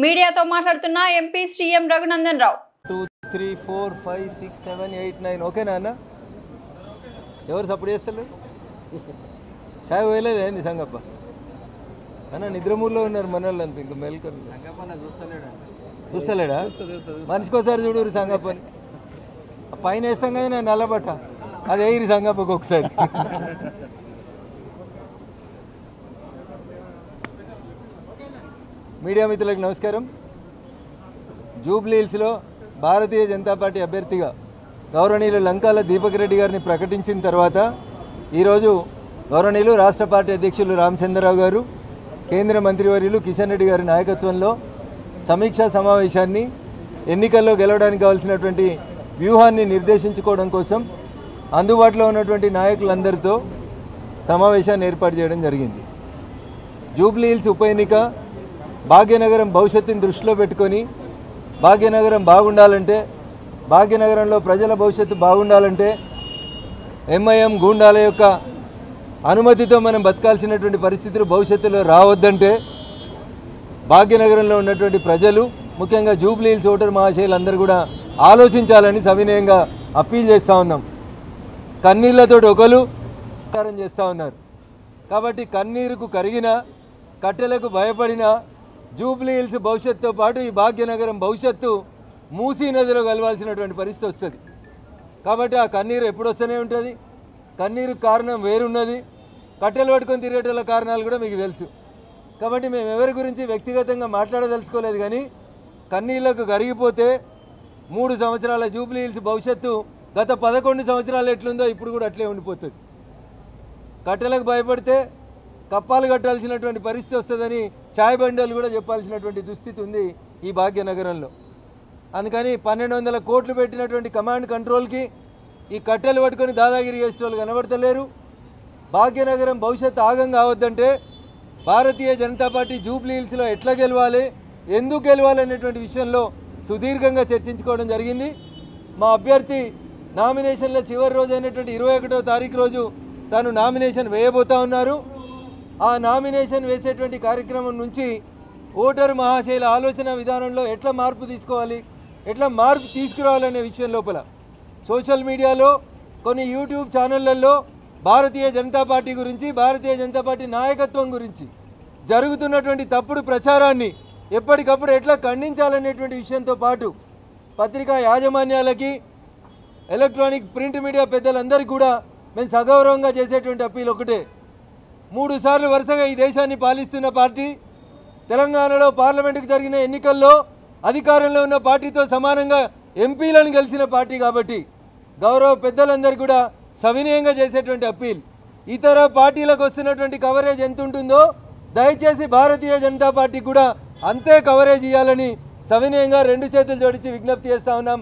మీడియాతో మాట్లాడుతున్న ఎంపీ శ్రీఎం రఘునందన్ రావు 2 3 4 5 6 7 8 9 ఓకేనా అన్న ఎవరు సపోర్ట్ చేస్తలేరు చాయ్ పోయలేదు ఏంది సంగప్ప అన్న నిద్రమూల్లో ఉన్నారు మన వాళ్ళంతా ఇంకా మెల్కొని చూస్తలేడా మనిషికోసారి చూడు సంగప్పని పైన వేస్తాం కదా నేను నల్లబట్ట అది వేయిరి సంగప్పకి ఒకసారి మీడియా మిత్రులకు నమస్కారం. జూబ్లీ హిల్స్లో భారతీయ జనతా పార్టీ అభ్యర్థిగా గౌరవనీయులు లంకాల దీపక్ రెడ్డి గారిని ప్రకటించిన తర్వాత ఈరోజు గౌరవనీయులు రాష్ట్ర పార్టీ అధ్యక్షులు రామచంద్రరావు గారు, కేంద్ర మంత్రివర్యులు కిషన్ రెడ్డి గారి నాయకత్వంలో సమీక్షా సమావేశాన్ని ఎన్నికల్లో గెలవడానికి కావాల్సినటువంటి వ్యూహాన్ని నిర్దేశించుకోవడం కోసం అందుబాటులో ఉన్నటువంటి నాయకులందరితో సమావేశాన్ని ఏర్పాటు చేయడం జరిగింది. జూబ్లీ హిల్స్ ఉప ఎన్నిక భాగ్యనగరం భవిష్యత్తుని దృష్టిలో పెట్టుకొని భాగ్యనగరం బాగుండాలంటే, భాగ్యనగరంలో ప్రజల భవిష్యత్తు బాగుండాలంటే ఎంఐఎం గూండాల యొక్క అనుమతితో మనం బతకాల్సినటువంటి పరిస్థితులు భవిష్యత్తులో రావద్దంటే భాగ్యనగరంలో ఉన్నటువంటి ప్రజలు, ముఖ్యంగా జూబ్లీ హిల్స్ ఓటర్ మహాశయులందరూ కూడా ఆలోచించాలని సవినయంగా అప్పీల్ చేస్తూ ఉన్నాం. కన్నీళ్లతో ఒకరు ప్రచారం చేస్తూ ఉన్నారు. కాబట్టి కన్నీరుకు కరిగిన కట్టెలకు భయపడిన జూబ్లీ హిల్స్ భవిష్యత్తుతో పాటు ఈ భాగ్యనగరం భవిష్యత్తు మూసీ నదిలో కలవాల్సినటువంటి పరిస్థితి వస్తుంది. కాబట్టి ఆ కన్నీరు ఎప్పుడు వస్తూనే ఉంటుంది. కన్నీరు కారణం వేరున్నది, కట్టెలు పట్టుకొని తిరిగేటోళ్ళ కారణాలు కూడా మీకు తెలుసు. కాబట్టి మేము ఎవరి గురించి వ్యక్తిగతంగా మాట్లాడదలుచుకోలేదు. కానీ కన్నీళ్లకు కరిగిపోతే 3 సంవత్సరాల జూబ్లీ హిల్స్ భవిష్యత్తు గత 11 సంవత్సరాలు ఎట్లుందో ఇప్పుడు కూడా అట్లే ఉండిపోతుంది. కట్టెలకు భయపడితే కప్పాలు కట్టాల్సినటువంటి పరిస్థితి వస్తుందని చాయ్ బండలు కూడా చెప్పాల్సినటువంటి దుస్థితి ఉంది ఈ భాగ్యనగరంలో. అందుకని 1200 కోట్లు పెట్టినటువంటి కమాండ్ కంట్రోల్కి ఈ కట్టెలు పట్టుకొని దాదాగిరి చేసేటోళ్ళు కనబడతలేరు. భాగ్యనగరం భవిష్యత్తు ఆగం కావద్దంటే భారతీయ జనతా పార్టీ జూబ్లీ హిల్స్లో ఎట్లా గెలవాలి, ఎందుకు గెలవాలి అనేటువంటి విషయంలో సుదీర్ఘంగా చర్చించుకోవడం జరిగింది. మా అభ్యర్థి నామినేషన్ల చివరి రోజు అయినటువంటి 21వ తారీఖు రోజు తాను నామినేషన్ వేయబోతా ఉన్నారు. ఆ నామినేషన్ వేసేటువంటి కార్యక్రమం నుంచి ఓటరు మహాశైల ఆలోచన విధానంలో ఎట్లా మార్పు తీసుకోవాలి, ఎట్లా మార్పు తీసుకురావాలనే విషయం లోపల సోషల్ మీడియాలో కొన్ని యూట్యూబ్ ఛానళ్లలో భారతీయ జనతా పార్టీ గురించి, భారతీయ జనతా పార్టీ నాయకత్వం గురించి జరుగుతున్నటువంటి తప్పుడు ప్రచారాన్ని ఎప్పటికప్పుడు ఎట్లా ఖండించాలనేటువంటి విషయంతో పాటు పత్రికా యాజమాన్యాలకి, ఎలక్ట్రానిక్ ప్రింట్ మీడియా పెద్దలందరికీ కూడా మేము సగౌరవంగా చేసేటువంటి అప్పీల్ ఒకటే. 3 సార్లు వరుసగా ఈ దేశాన్ని పాలిస్తున్న పార్టీ, తెలంగాణలో పార్లమెంటుకు జరిగిన ఎన్నికల్లో అధికారంలో ఉన్న పార్టీతో సమానంగా ఎంపీలను గెలిచిన పార్టీ కాబట్టి గౌరవ పెద్దలందరూ కూడా సవినయంగా చేసేటువంటి అప్పీల్, ఇతర పార్టీలకు వస్తున్నటువంటి కవరేజ్ ఎంత ఉంటుందో దయచేసి భారతీయ జనతా పార్టీ కూడా అంతే కవరేజ్ ఇవ్వాలని సవినయంగా 2 చేతులు జోడించి విజ్ఞప్తి చేస్తూ ఉన్నాం.